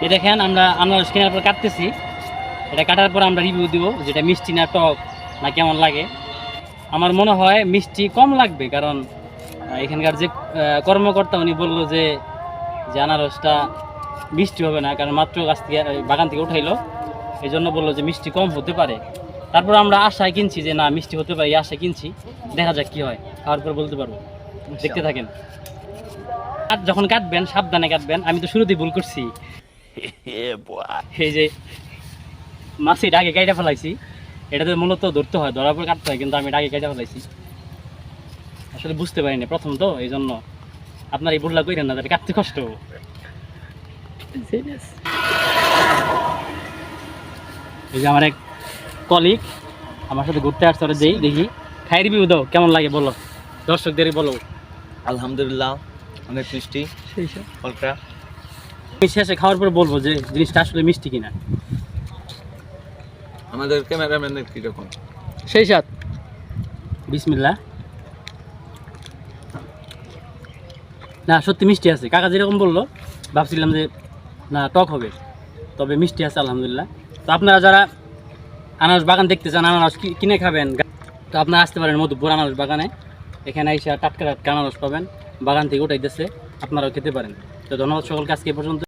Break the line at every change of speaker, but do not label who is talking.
এই দেখেন আমরা আনারস কেনার পর কাটতেছি, এটা কাটার পর আমরা রিভিউ দিব যেটা মিষ্টি না টক না কেমন লাগে। আমার মনে হয় মিষ্টি কম লাগবে, কারণ এখানকার যে কর্মকর্তা উনি বললো যে যে আনারসটা মিষ্টি হবে না, কারণ মাত্র গাছ থেকে বাগান থেকে উঠাইলো, এই জন্য বললো যে মিষ্টি কম হতে পারে। তারপর আমরা আশায় কিনছি যে না মিষ্টি হতে পারে, এই আশায় কিনছি, দেখা যাক কি হয়, খাওয়ার পর বলতে পারবো। দেখতে থাকেন। আর যখন কাটবেন সাবধানে কাটবেন, আমি তো শুরুতেই ভুল করছি। এই যে মাছ এটা আগে কাইটা ফেলাইছি, এটাতে মূলত ধরতে হয়, ধরার পর কাটতে হয়, কিন্তু আমি এটা আগে কাইটা ফেলাইছি, আসলে বুঝতে পারিনি প্রথম তো, এই জন্য আপনার এই ভুলটা কইরেন না, তাহলে কাটতে কষ্ট হবে। এই যে আমার এক কলিগ আমার সাথে ঘুরতে আসছে, ওরা যেই দেখি খাই রিভিউ দাও কেমন লাগে বলো, দর্শকদের বলো।
আলহামদুলিল্লাহ, অনেক মিষ্টি হালকা।
আমি শেষে খাওয়ার পর বলবো যে জিনিসটা আসলে মিষ্টি কিনা।
আমাদের ক্যামেরাম্যানের কিরকম?
সেই সাথ বিসমিল্লাহ। না সত্যি মিষ্টি আছে, কাকা যেরকম বললো ভাবছিলাম যে না টক হবে, তবে মিষ্টি আছে আলহামদুলিল্লাহ। তো আপনারা যারা আনারস বাগান দেখতে চান, আনারস কিনে খাবেন, তো আপনারা আসতে পারেন মধুপুর আনারস বাগানে, এখানে এসে টাটকা টাটকা আনারস পাবেন, বাগান থেকে উঠাইতেছে, আপনারাও খেতে পারেন। তো ধন্যবাদ সকলকে আজকে এ পর্যন্ত।